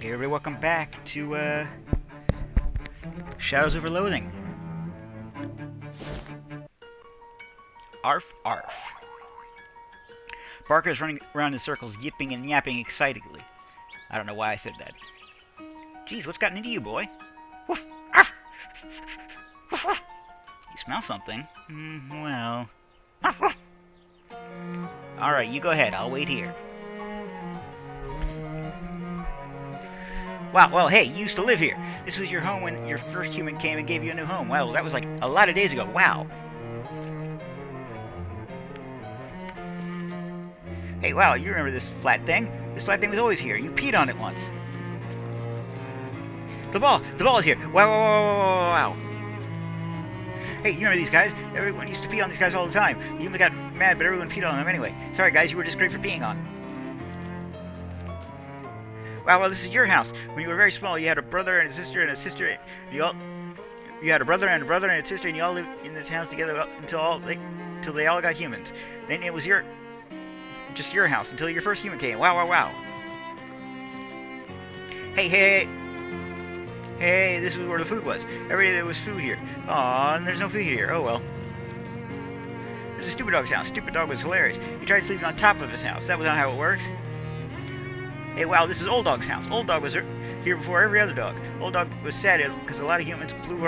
Hey everybody, welcome back to Shadows over Loathing. Arf, arf. Barker is running around in circles, yipping and yapping excitedly. I don't know why I said that. Geez, what's gotten into you, boy? Woof, arf. You smell something? Well... Alright, you go ahead, I'll wait here. Wow, well, hey, you used to live here. This was your home when your first human came and gave you a new home. Well, that was like a lot of days ago. Wow. Hey, wow, you remember this flat thing? This flat thing was always here. You peed on it once. The ball is here. Wow, wow, wow, wow, wow. Hey, you remember these guys? Everyone used to pee on these guys all the time. You even got mad, but everyone peed on them anyway. Sorry, guys, you were just great for peeing on. Wow, well, this is your house. When you were very small, you had a brother and a sister and a sister. You had a brother and a sister, and you all lived in this house together until they all got humans. Then it was just your house until your first human came. Wow, wow, wow. Hey, this is where the food was. Every day there was food here. Aw, and there's no food here. Oh well. There's a Stupid Dog's house. Stupid Dog was hilarious. He tried sleeping on top of his house. That was not how it works. Hey, wow, this is Old Dog's house. Old Dog was here before every other dog. Old Dog was sad because a lot of her humans blew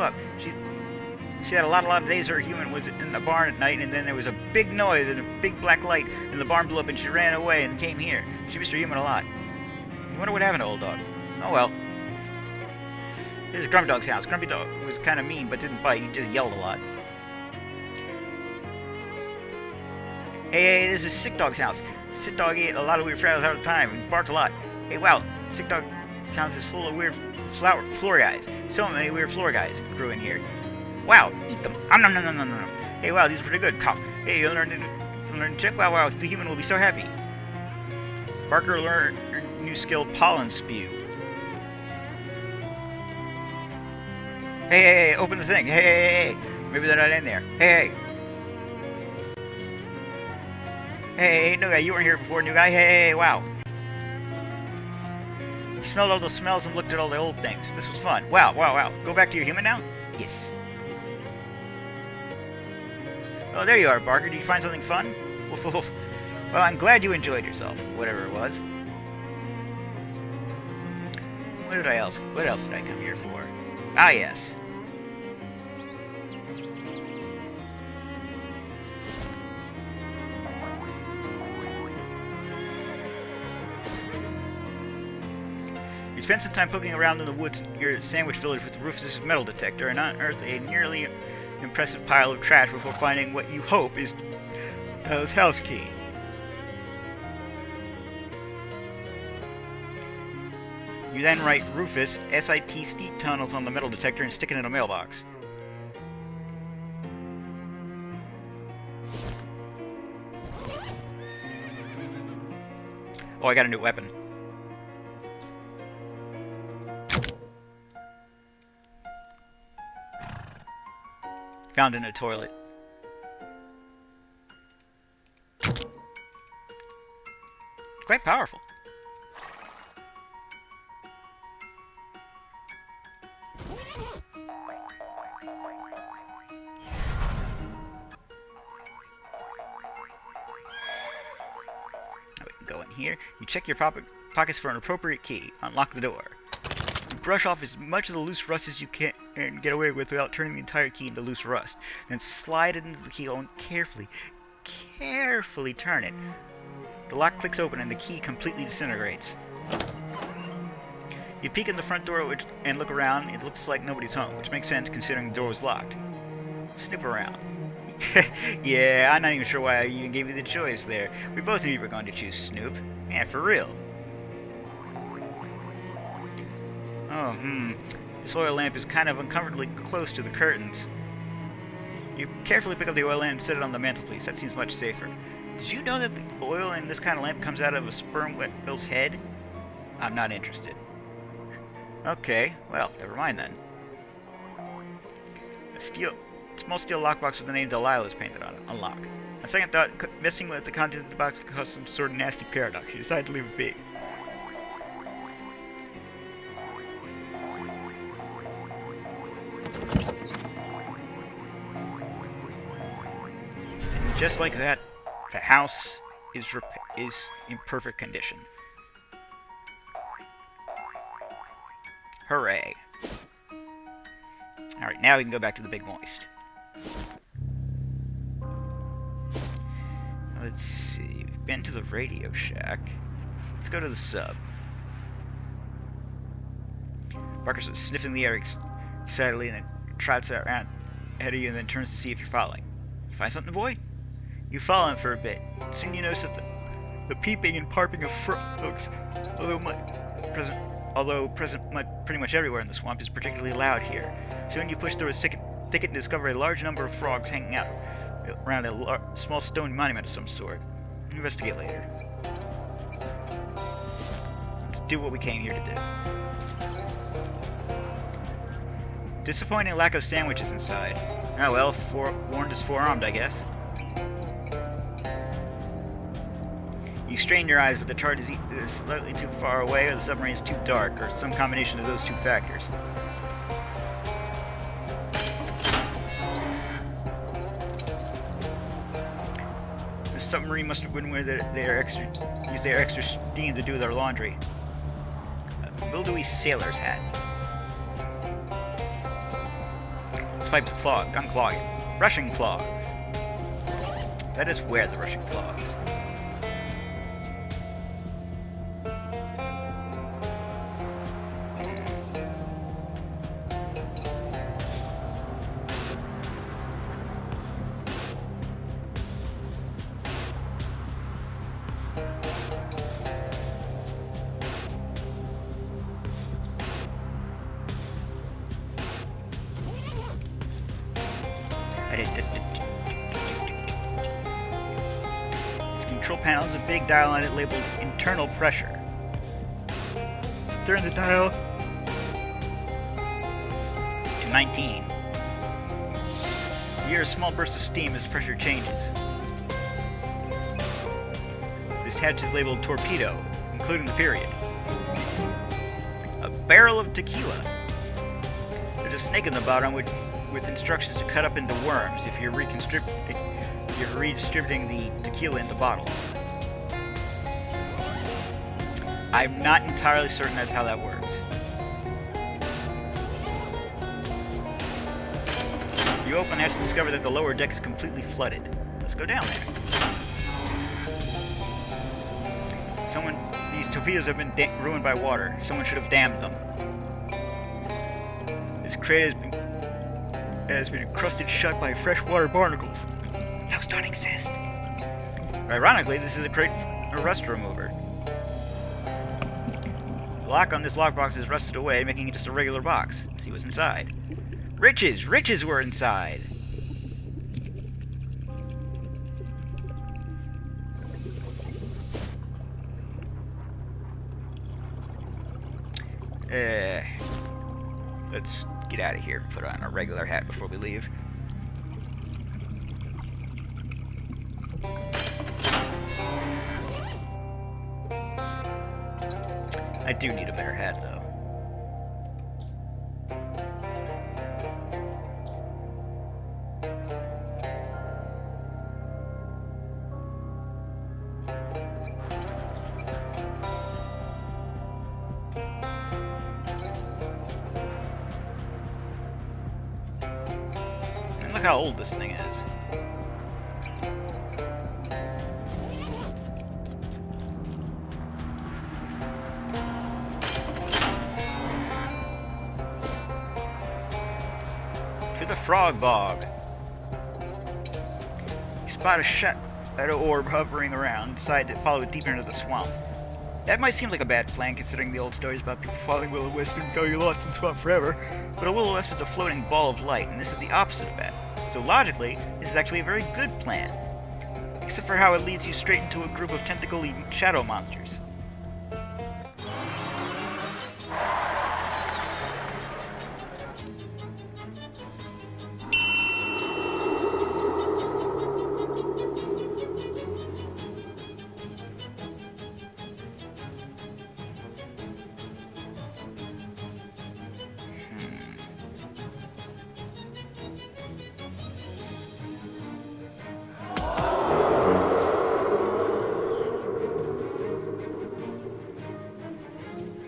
up. She had a lot of days her human was in the barn at night, and then there was a big noise and a big black light, and the barn blew up, and she ran away and came here. She missed her human a lot. I wonder what happened to Old Dog. Oh well. This is Grumpy Dog's house. Grumpy Dog was kind of mean, but didn't bite. He just yelled a lot. Hey, this is Sick Dog's house. Sick Dog ate a lot of weird flowers all the time and barked a lot. Hey, wow, Sick Dog's house is full of weird floor guys. So many weird floor guys grew in here. Wow, eat them. Nom. Hey, wow, these are pretty good. Cough. Hey, you learned to check. Wow, the human will be so happy. Barker learned her new skill, pollen spew. Hey, open the thing. Hey. Maybe they're not in there. Hey. Hey, new guy, you weren't here before, new guy. Hey, wow. You smelled all the smells and looked at all the old things. This was fun. Wow. Go back to your human now? Yes. Oh, there you are, Barker. Did you find something fun? Woof, woof. Well, I'm glad you enjoyed yourself, whatever it was. What else did I come here for? Ah, yes. You spent some time poking around in the woods near Sandwich Village with Rufus's metal detector and unearthed a nearly impressive pile of trash before finding what you hope is Bella's house key. You then write Rufus, SIT steep tunnels on the metal detector and stick it in a mailbox. Oh, I got a new weapon. Found in a toilet. Quite powerful. Now we can go in here. You check your pockets for an appropriate key. Unlock the door. Brush off as much of the loose rust as you can and get away with without turning the entire key into loose rust. Then slide it into the keyhole and carefully turn it. The lock clicks open and the key completely disintegrates. You peek in the front door and look around. It looks like nobody's home, which makes sense considering the door was locked. Snoop around. Yeah, I'm not even sure why I even gave you the choice there. We both knew you were going to choose Snoop. Yeah, for real. Oh, This oil lamp is kind of uncomfortably close to the curtains. You carefully pick up the oil lamp and set it on the mantelpiece. That seems much safer. Did you know that the oil in this kind of lamp comes out of a sperm whale's head? I'm not interested. Okay, well, never mind then. A small steel lockbox with the name Delilah is painted on it. Unlock. On second thought, messing with the content of the box could cause some sort of nasty paradox. You decide to leave it be. just like that, the house is in perfect condition. Hooray. Alright, now we can go back to the Big Moist. Let's see, we've been to the Radio Shack. Let's go to the sub. Barker starts sniffing the air excitedly and then trots around ahead of you and then turns to see if you're following. You find something, boy? You follow him for a bit. Soon you notice that the peeping and parping of frogs, although present pretty much everywhere in the swamp, is particularly loud here. Soon you push through a thicket and discover a large number of frogs hanging out around a small stone monument of some sort. Investigate later. Let's do what we came here to do. Disappointing lack of sandwiches inside. Oh well, warned is forearmed, I guess. You strain your eyes, but the chart is either slightly too far away or the submarine is too dark, or some combination of those two factors. The submarine must have been where use their extra steam to do their laundry. A mildewy sailor's hat. This pipe is clogged, unclog it. Russian clogs. Let us wear the Russian clogs. Its control panel has a big dial on it labeled internal pressure. Turn the dial to 19. You hear a small burst of steam as the pressure changes. This hatch is labeled torpedo, including the period. A barrel of tequila. There's a snake in the bottom with instructions to cut up into worms if you're redistributing the tequila into bottles. I'm not entirely certain that's how that works. You open hatch and discover that the lower deck is completely flooded. Let's go down there. These torpedoes have been ruined by water. Someone should have dammed them. This crate has been encrusted shut by freshwater barnacles. Those don't exist. Ironically, this is a crate for a rust remover. The lock on this lockbox is rusted away, making it just a regular box. See what's inside. Riches! Riches were inside! Let's get out of here and put on our regular hat before we leave. I do need a better hat, though. Look how old this thing is. To the frog bog. You spot a shadow orb hovering around and decide to follow it deeper into the swamp. That might seem like a bad plan considering the old stories about people following will-o-wisp and going lost in swamp forever, but a will-o-wisp is a floating ball of light, and this is the opposite of that. So logically, this is actually a very good plan. Except for how it leads you straight into a group of tentacle-eating shadow monsters.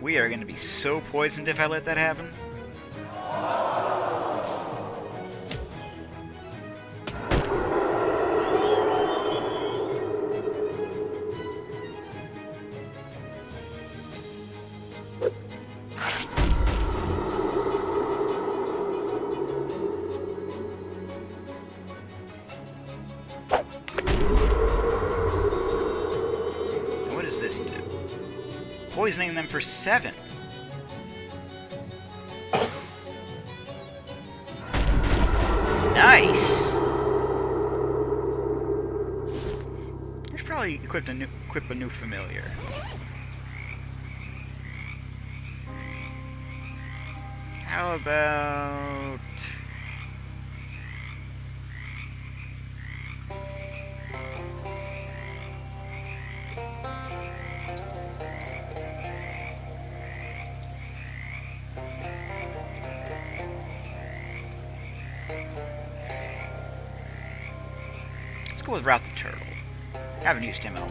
We are going to be so poisoned if I let that happen. What does this do? Poisoning them for 7. Nice. I should probably equip a new familiar. How about let's go with Route the Turtle. Haven't used him in a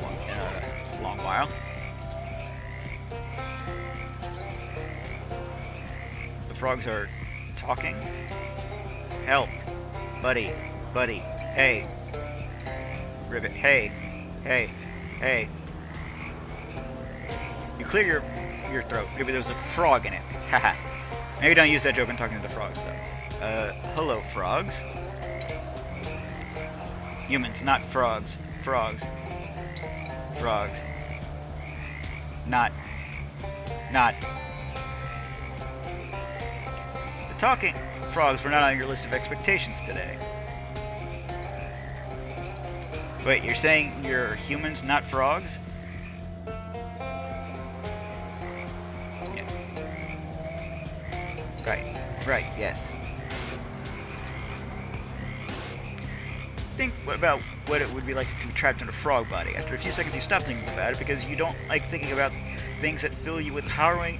long while. The frogs are talking. Help, buddy, buddy. Hey, Ribbit. Hey, hey, hey. You clear your throat. Maybe there's a frog in it. Haha. Maybe don't use that joke when talking to the frogs, though. Hello, frogs. Humans, not frogs. Frogs. Frogs. Not. The talking frogs were not on your list of expectations today. Wait, you're saying you're humans, not frogs? Yeah. Right, yes. Think about what it would be like to be trapped in a frog body. After a few seconds you stop thinking about it because you don't like thinking about things that fill you with harrowing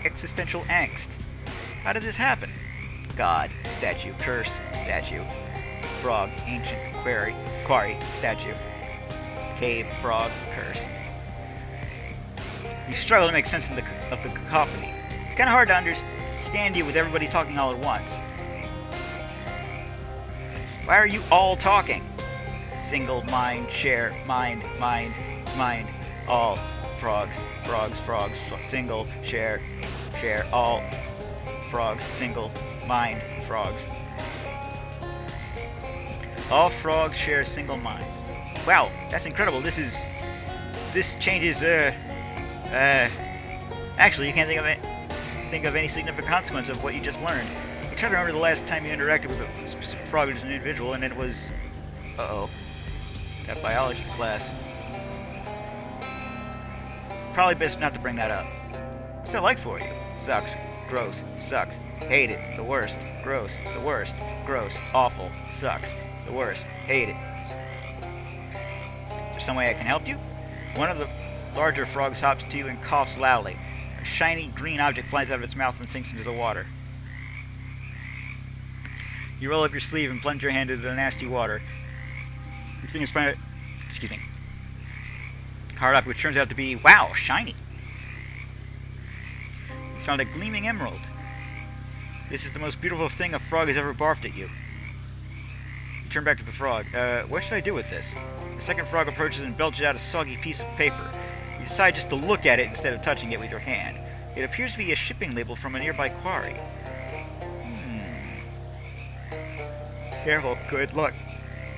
existential angst. How did this happen? God, statue, curse, statue, frog, ancient, quarry, statue, cave, frog, curse. You struggle to make sense of the cacophony. It's kind of hard to understand you with everybody talking all at once. Why are you all talking? Single, mind, share, mind, all, frogs, single, share, all, frogs, single, mind, frogs. All frogs share a single mind. Wow, that's incredible. This changes, actually, you can't think of any significant consequence of what you just learned. You try to remember the last time you interacted with a specific frog as an individual, and it was... Uh-oh. That biology class. Probably best not to bring that up. What's that like for you? Sucks. Gross. Sucks. Hate it. The worst. Gross. The worst. Gross. Awful. Sucks. The worst. Hate it. Is there some way I can help you? One of the larger frogs hops to you and coughs loudly. A shiny green object flies out of its mouth and sinks into the water. You roll up your sleeve and plunge your hand into the nasty water. Your fingers find it, hard up, which turns out to be, wow, shiny. You found a gleaming emerald. This is the most beautiful thing a frog has ever barfed at you. You turn back to the frog. What should I do with this? The second frog approaches and belches out a soggy piece of paper. You decide just to look at it instead of touching it with your hand. It appears to be a shipping label from a nearby quarry. Careful. Good luck.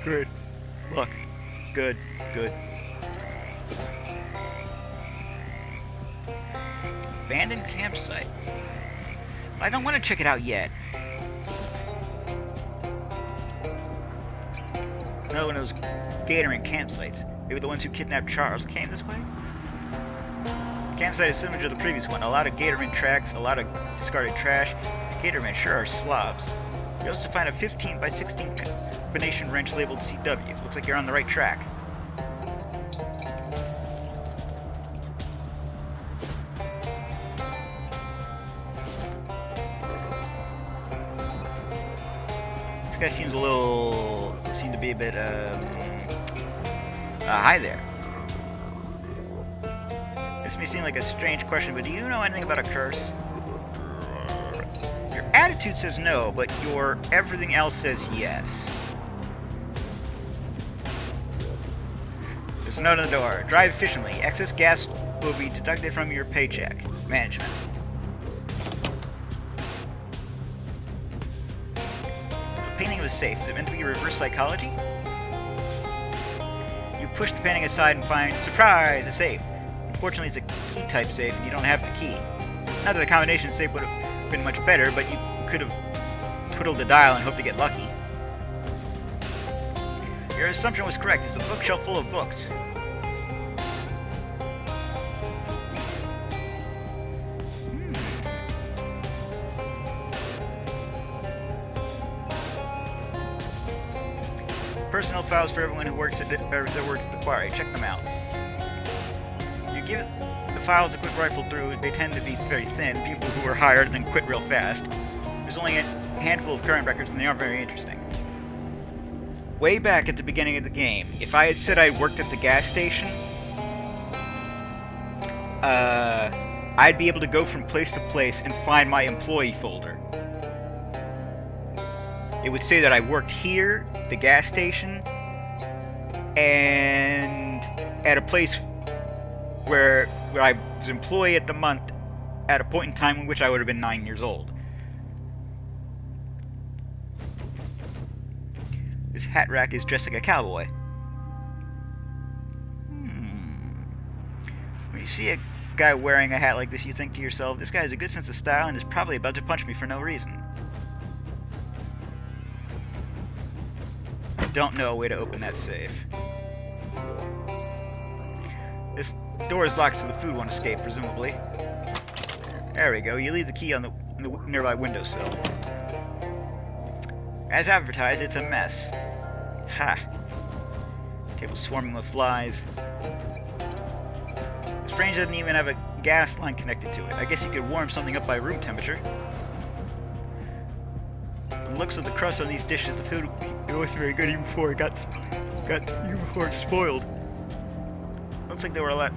Good luck. Good. Abandoned campsite. I don't want to check it out yet. Another one of those Gatorman campsites. Maybe the ones who kidnapped Charles came this way? The campsite is similar to the previous one. A lot of Gatorman tracks, a lot of discarded trash. The Gatormen sure are slobs. You also find a 15 by 16 combination wrench labeled CW. Looks like you're on the right track. This guy seems to be a bit, hi there. This may seem like a strange question, but do you know anything about a curse? Your attitude says no, but your everything else says yes. There's a note on the door. Drive efficiently. Excess gas will be deducted from your paycheck. Management. The painting of a safe. Is it meant to be reverse psychology? You push the painting aside and find, surprise, a safe. Unfortunately, it's a key-type safe, and you don't have the key. Not that the combination safe would have been much better, but you could have twiddled the dial and hoped to get lucky. Your assumption was correct. It's a bookshelf full of books. Personnel files for everyone who works at the quarry. Check them out. You give the files a quick rifle through. They tend to be very thin. People who are hired and then quit real fast. There's only a handful of current records, and they aren't very interesting. Way back at the beginning of the game, if I had said I worked at the gas station, I'd be able to go from place to place and find my employee folder. It would say that I worked here, the gas station, and at a place where I was employee at the month at a point in time in which I would have been 9 years old. This hat rack is dressed like a cowboy. When you see a guy wearing a hat like this, you think to yourself, this guy has a good sense of style and is probably about to punch me for no reason. Don't know a way to open that safe. This door is locked so the food won't escape, presumably. There we go. You leave the key on the nearby windowsill. As advertised, it's a mess. Ha! Table swarming with flies. This range doesn't even have a gas line connected to it. I guess you could warm something up by room temperature. The looks of the crust on these dishes, the food wasn't very good even before it got spoiled. Looks like there were a lot.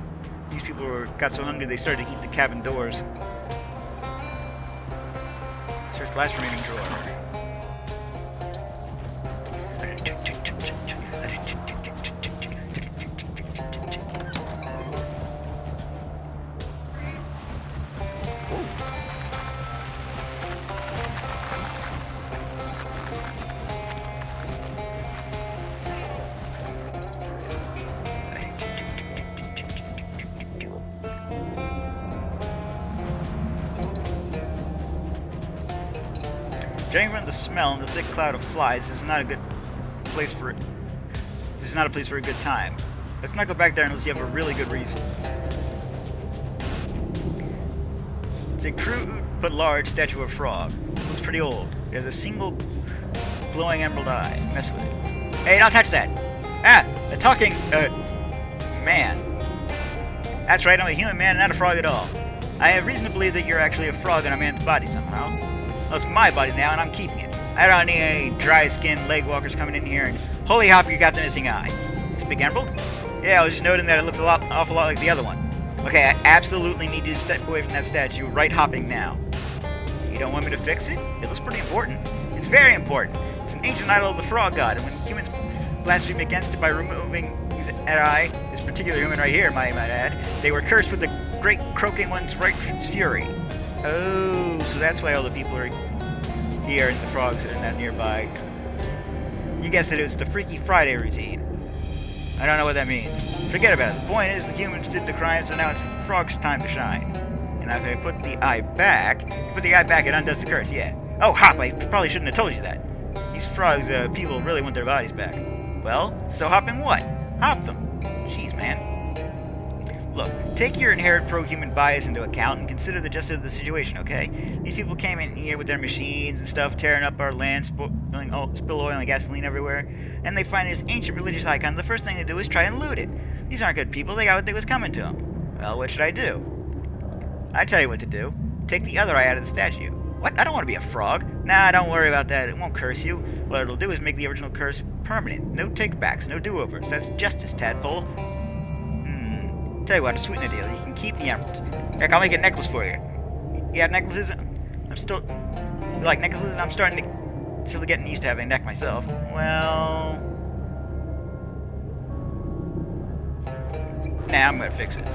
These people got so hungry they started to eat the cabin doors. Search the last remaining drawer. Judging from the smell and the thick cloud of flies, this is not a good place for it. This is not a place for a good time. Let's not go back there unless you have a really good reason. It's a crude but large statue of a frog. It's pretty old. It has a single glowing emerald eye. Mess with it. Hey, don't touch that! Ah! A talking, man. That's right, I'm a human man and not a frog at all. I have reason to believe that you're actually a frog in a man's body somehow. Well, it's my body now, and I'm keeping it. I don't need any dry-skinned leg walkers coming in here, and holy hop, you got the missing eye. This big emerald? Yeah, I was just noting that it looks awful lot like the other one. Okay, I absolutely need you to step away from that statue, right hopping now. You don't want me to fix it? It looks pretty important. It's very important. It's an ancient idol of the frog god, and when humans blaspheme against it by removing that eye, this particular human right here, might add, they were cursed with the great croaking one's righteous fury. Oh, so that's why all the people are here and the frogs are not nearby. You guessed it, it was the Freaky Friday routine. I don't know what that means. Forget about it. The point is the humans did the crime, so now it's the frog's time to shine. And if I put the eye back, it undoes the curse, yeah. Oh, hop, I probably shouldn't have told you that. These frogs, people really want their bodies back. Well, so hopping what? Hop them. Jeez, man. Look, take your inherent pro-human bias into account and consider the justice of the situation, okay? These people came in here with their machines and stuff, tearing up our land, spill oil and gasoline everywhere, and they find this ancient religious icon. The first thing they do is try and loot it. These aren't good people. They got what they was coming to them. Well, what should I do? I tell you what to do. Take the other eye out of the statue. What? I don't want to be a frog. Nah, don't worry about that. It won't curse you. What it'll do is make the original curse permanent. No take-backs, no do-overs. That's justice, tadpole. Tell you what, to sweeten the deal, you can keep the emeralds. Heck, I'll make a necklace for you. You have necklaces? I'm still... You like necklaces? I'm starting to... Still getting used to having a neck myself. Well... Nah, I'm gonna fix it.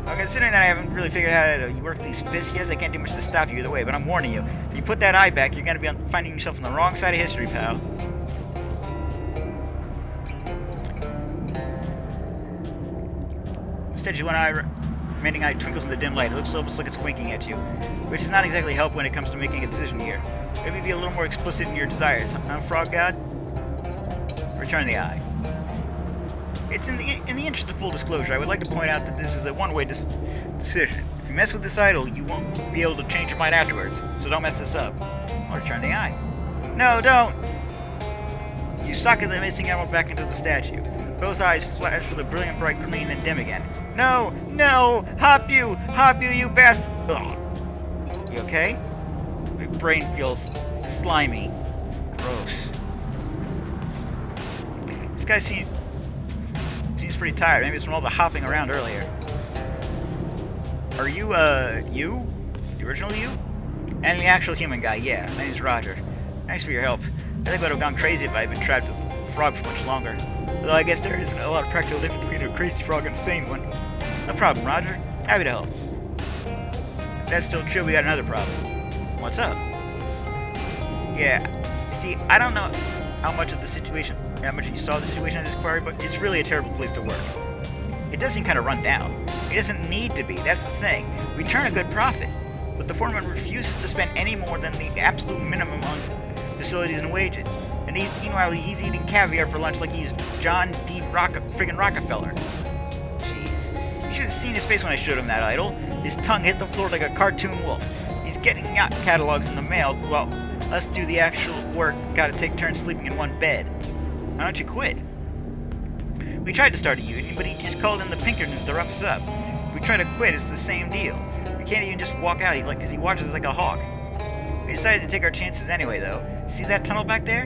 Well, considering that I haven't really figured out how to work these fists, yes, I can't do much to stop you either way, but I'm warning you. If you put that eye back, you're gonna be finding yourself on the wrong side of history, pal. Instead, your one eye, remaining eye twinkles in the dim light. It looks almost like it's winking at you, which does not exactly help when it comes to making a decision here. Maybe be a little more explicit in your desires, huh, Frog God? Return the eye. It's in the interest of full disclosure, I would like to point out that this is a one-way decision. If you mess with this idol, you won't be able to change your mind afterwards, so don't mess this up. Or return the eye. No, don't! You socket the missing emerald back into the statue. Both eyes flash with a brilliant bright green, then dim again. No! No! Hop you, you best! Ugh. You okay? My brain feels slimy. Gross. This guy seems pretty tired. Maybe it's from all the hopping around earlier. Are you, you? The original you? And the actual human guy, yeah. My name's Roger. Thanks for your help. I think I would have gone crazy if I had been trapped as a frog for much longer. Although I guess there isn't a lot of practical difference between a crazy frog and a sane one. No problem, Roger. Happy to help. If that's still true, we got another problem. What's up? Yeah. See, I don't know how much you saw the situation at this quarry, but it's really a terrible place to work. It does seem kind of run down. It doesn't need to be, that's the thing. We turn a good profit, but the foreman refuses to spend any more than the absolute minimum on facilities and wages. And meanwhile, he's eating caviar for lunch like he's John D. friggin' Rockefeller. Jeez. You should have seen his face when I showed him that idol. His tongue hit the floor like a cartoon wolf. He's getting yacht catalogs in the mail, while us do the actual work, gotta take turns sleeping in one bed. Why don't you quit? We tried to start a union, but he just called in the Pinkertons to rough us up. If we try to quit, it's the same deal. We can't even just walk out, because he watches us like a hawk. We decided to take our chances anyway, though. See that tunnel back there?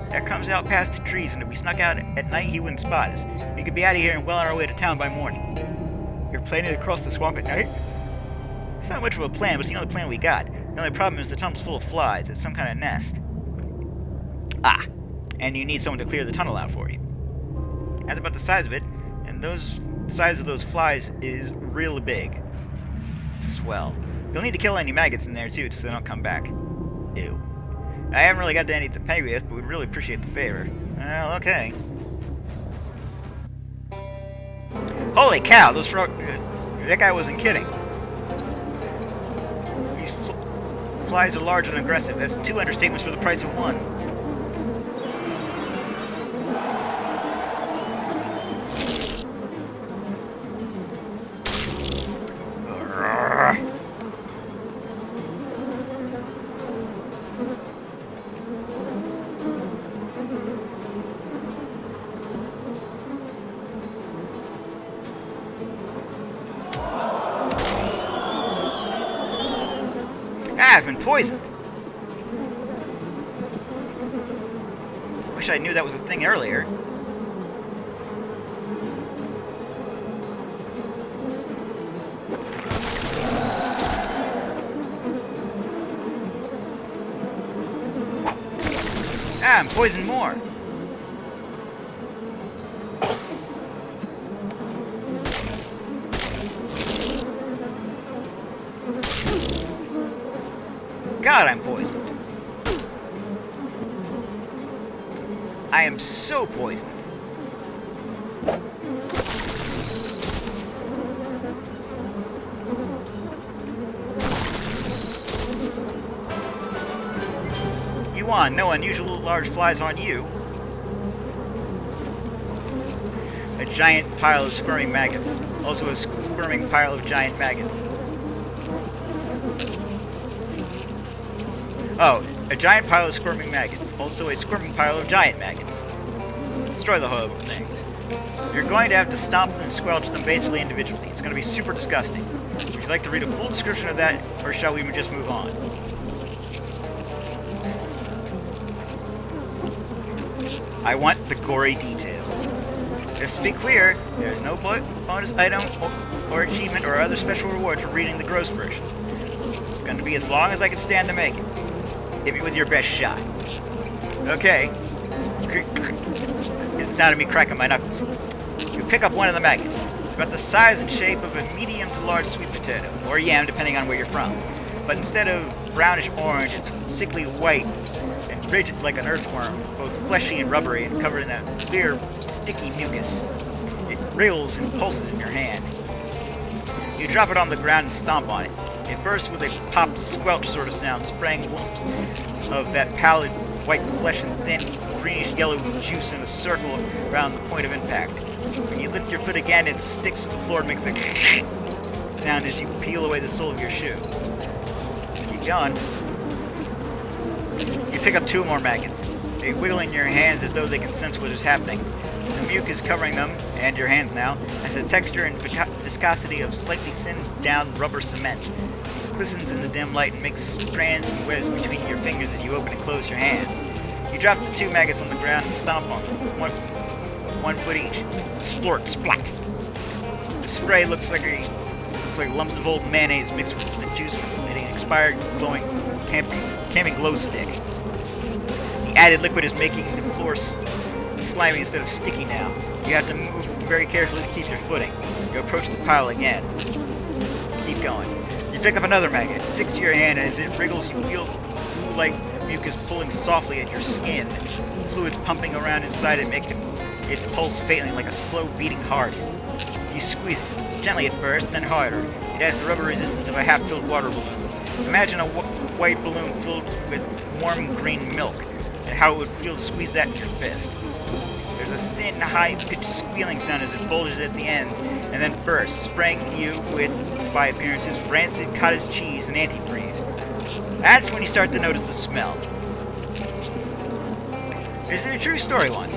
That comes out past the trees, and if we snuck out at night, he wouldn't spot us. We could be out of here and well on our way to town by morning. You're planning to cross the swamp at night? It's not much of a plan, but it's the only plan we got. The only problem is the tunnel's full of flies. It's some kind of nest. Ah! And you need someone to clear the tunnel out for you. That's about the size of it, and the size of those flies is real big. Swell. You'll need to kill any maggots in there too, so they don't come back. Ew. I haven't really got to any to pay with, but we'd really appreciate the favor. Well, okay. Holy cow, those that guy wasn't kidding. These flies are large and aggressive. That's 2 understatements for the price of 1. I've been poisoned. Wish I knew that was a thing earlier. I'm poisoned more. God, I'm poisoned. I am so poisoned. You won. No unusual large flies on you. A giant pile of squirming maggots. Also a squirming pile of giant maggots. Oh, a giant pile of squirming maggots. Also a squirming pile of giant maggots. Destroy the horrible things. You're going to have to stomp them and squelch them basically individually. It's going to be super disgusting. Would you like to read a full description of that, or shall we just move on? I want the gory details. Just to be clear, there's no bonus item or achievement or other special reward for reading the gross version. It's going to be as long as I can stand to make it. Hit me with your best shot. Okay. It's the sound of me cracking my knuckles. You pick up one of the maggots. It's about the size and shape of a medium to large sweet potato, or yam depending on where you're from. But instead of brownish orange, it's sickly white and rigid like an earthworm, both fleshy and rubbery and covered in a clear, sticky mucus. It wriggles and pulses in your hand. You drop it on the ground and stomp on it. It bursts with a pop squelch sort of sound, spraying lumps of that pallid white flesh and thin greenish yellow juice in a circle around the point of impact. When you lift your foot again, it sticks to the floor and makes a sound as you peel away the sole of your shoe. Keep going. You pick up two more maggots. They wiggle in your hands as though they can sense what is happening. The mucus covering them, and your hands now, has a texture and viscosity of slightly thinned down rubber cement. It glistens in the dim light and makes strands and webs between your fingers as you open and close your hands. You drop the two maggots on the ground and stomp on them, one foot each. Splort, splack. The spray looks like lumps of old mayonnaise mixed with the juice from an expired glowing camping glow stick. The added liquid is making the floor slimy instead of sticky now. You have to move very carefully to keep your footing. You approach the pile again. Keep going. You pick up another maggot. It sticks to your hand, and as it wriggles, you feel glue-like mucus pulling softly at your skin. Fluids pumping around inside it make it pulse faintly like a slow beating heart. You squeeze it, gently at first, then harder. It has the rubber resistance of a half-filled water balloon. Imagine a white balloon filled with warm green milk, and how it would feel to squeeze that in your fist. There's a thin, high-pitched squealing sound as it bulges at the ends, and then bursts, spraying you with, by appearances, rancid cottage cheese and antifreeze. That's when you start to notice the smell. This is a true story once.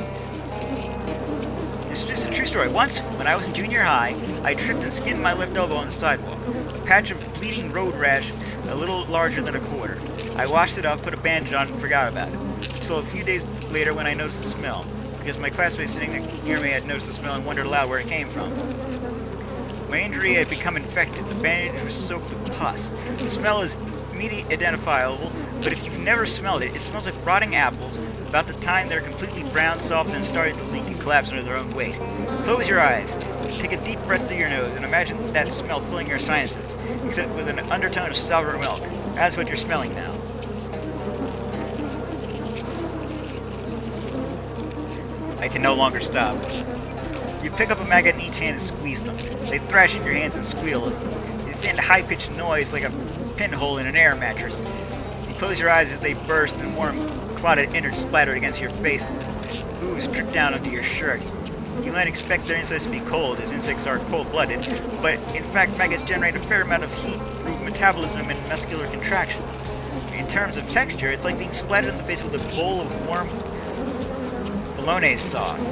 It's just a true story. Once, when I was in junior high, I tripped and skinned my left elbow on the sidewalk. A patch of bleeding road rash a little larger than a quarter. I washed it off, put a bandage on, and forgot about it. Until a few days later when I noticed the smell. Because my classmate sitting near me had noticed the smell and wondered aloud where it came from. My injury had become infected. The bandage was soaked with pus. The smell is immediately identifiable, but if you've never smelled it, it smells like rotting apples about the time they're completely brown, soft, and started to leak and collapse under their own weight. Close your eyes, take a deep breath through your nose, and imagine that smell filling your sinuses, except with an undertone of sour milk. That's what you're smelling now. I can no longer stop. You pick up a maggot in each hand and squeeze them. They thrash in your hands and squeal. You send a high-pitched noise like a pinhole in an air mattress. You close your eyes as they burst and warm, clotted innards splatter against your face. Ooze drip down onto your shirt. You might expect their insides to be cold, as insects are cold-blooded, but in fact maggots generate a fair amount of heat through metabolism and muscular contraction. In terms of texture, it's like being splattered in the face with a bowl of warm bolognaise sauce.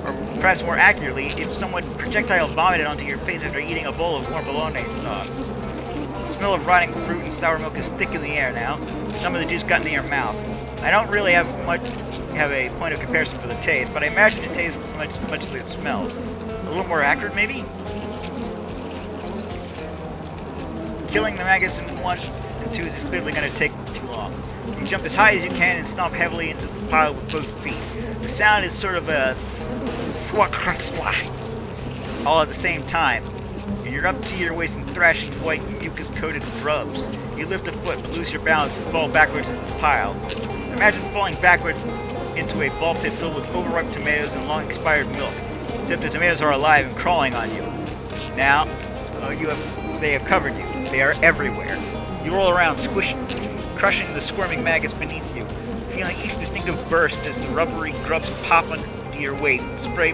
Or perhaps more accurately, if someone projectile vomited onto your face after eating a bowl of warm bolognaise sauce. The smell of rotting fruit and sour milk is thick in the air now. Some of the juice got into your mouth. I don't really have a point of comparison for the taste, but I imagine it tastes much like it smells. A little more accurate, maybe? Killing the maggots in 1 and 2 is clearly going to take too long. You jump as high as you can and stomp heavily into the pile with both feet. The sound is sort of a thwack, all at the same time. And you're up to your waist in thrashing white mucus-coated grubs. You lift a foot but lose your balance and fall backwards into the pile. Imagine falling backwards into a ball pit filled with overripe tomatoes and long-expired milk. Except the tomatoes are alive and crawling on you. Now, they have covered you. They are everywhere. You roll around, squishing, crushing the squirming maggots beneath you, feeling each distinctive burst as the rubbery grubs pop under your weight and spray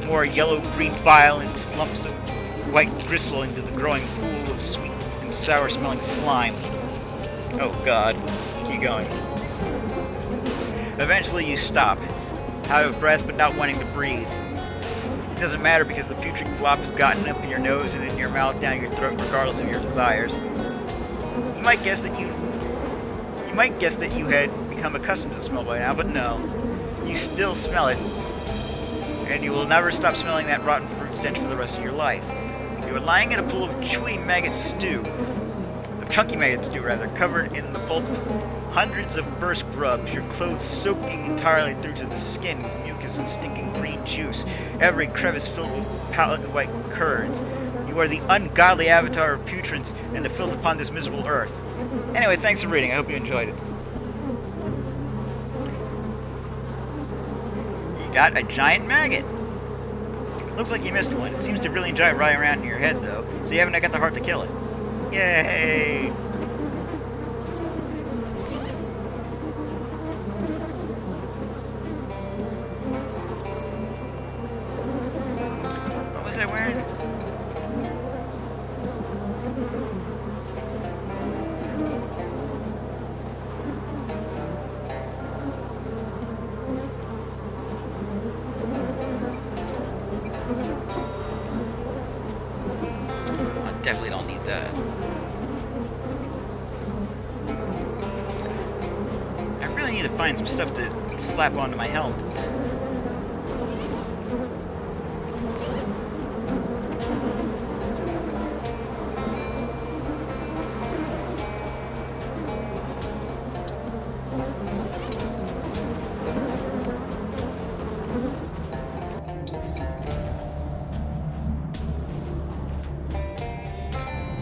more yellow-green bile and lumps of white gristle into the growing pool of sweet and sour-smelling slime. Oh God, keep going. Eventually you stop, out of breath but not wanting to breathe. It doesn't matter because the putrid glop has gotten up in your nose and in your mouth, down your throat, regardless of your desires. You might guess that you had become accustomed to the smell by now, but no. You still smell it, and you will never stop smelling that rotten fruit stench for the rest of your life. You You are lying in a pool of chewy maggot stew, of chunky maggot stew rather, covered in the pulp of hundreds of burst grubs, your clothes soaking entirely through to the skin with mucus and stinking green juice, every crevice filled with pallid white curds. You are the ungodly avatar of putrents and the filth upon this miserable earth. Anyway, thanks for reading. I hope you enjoyed it. You got a giant maggot. Looks like you missed one. It seems to really enjoy riding around in your head, though, so you haven't got the heart to kill it. Yay! What was I wearing? Definitely don't need that. I really need to find some stuff to slap onto my helmet.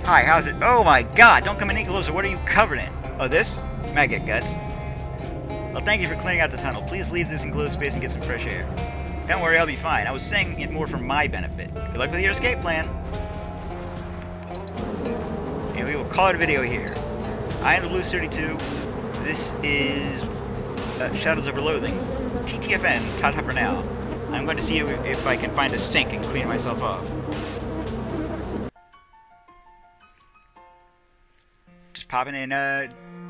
Hi, how's it? Oh my god, don't come any closer. What are you covered in? Oh, this? Maggot guts. Well, thank you for clearing out the tunnel. Please leave this enclosed space and get some fresh air. Don't worry, I'll be fine. I was saying it more for my benefit. Good luck with your escape plan. And we will call it a video here. I am the Blue 32. This is Shadows of Loathing. TTFN, ta-ta for now. I'm going to see if I can find a sink and clean myself off. Just popping in,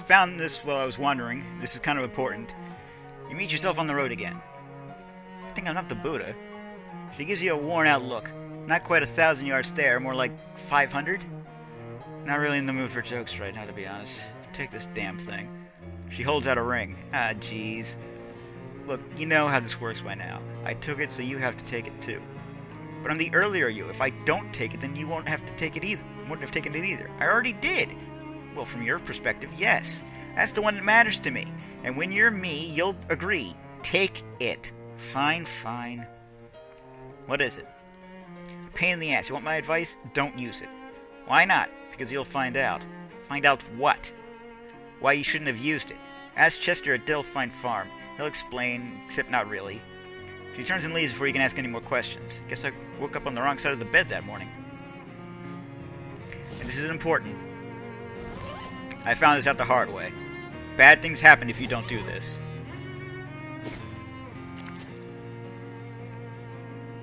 found this while I was wandering. This is kind of important. You meet yourself on the road again. I think I'm not the Buddha. She gives you a worn-out look. Not quite 1,000-yard stare, more like 500. Not really in the mood for jokes right now, to be honest. Take this damn thing. She holds out a ring. Ah, jeez. Look, you know how this works by now. I took it, so you have to take it too. But I'm the earlier you. If I don't take it, then you won't have to take it either. Wouldn't have taken it either. I already did. Well, from your perspective, yes. That's the one that matters to me. And when you're me, you'll agree. Take it. Fine, fine. What is it? Pain in the ass. You want my advice? Don't use it. Why not? Because you'll find out. Find out what? Why you shouldn't have used it. Ask Chester at Delphine Farm. He'll explain, except not really. She turns and leaves before you can ask any more questions. Guess I woke up on the wrong side of the bed that morning. And this is important. I found this out the hard way. Bad things happen if you don't do this.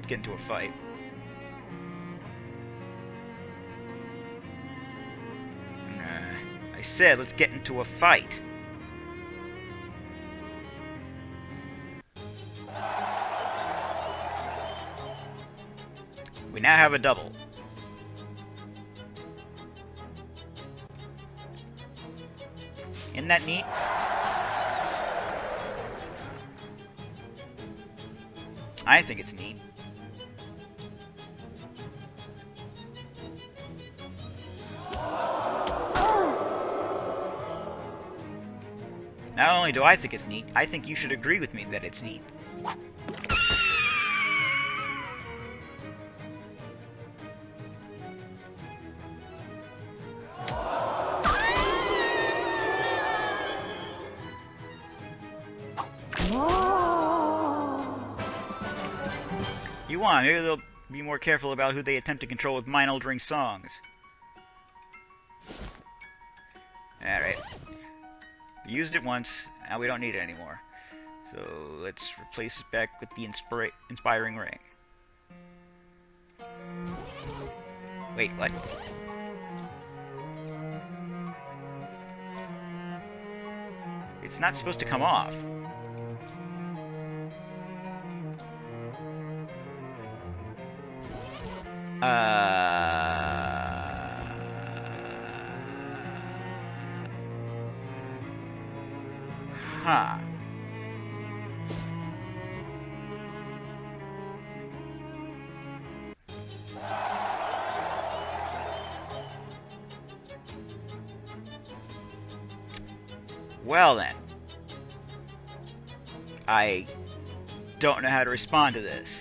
Get into a fight. I said, let's get into a fight. We now have a double. Isn't that neat? I think it's neat. Not only do I think it's neat, I think you should agree with me that it's neat. You want, maybe they'll be more careful about who they attempt to control with mind-altering songs. Alright. We used it once, now we don't need it anymore. So let's replace it back with the inspiring ring. Wait, what? It's not supposed to come off. Huh. Well then. I don't know how to respond to this.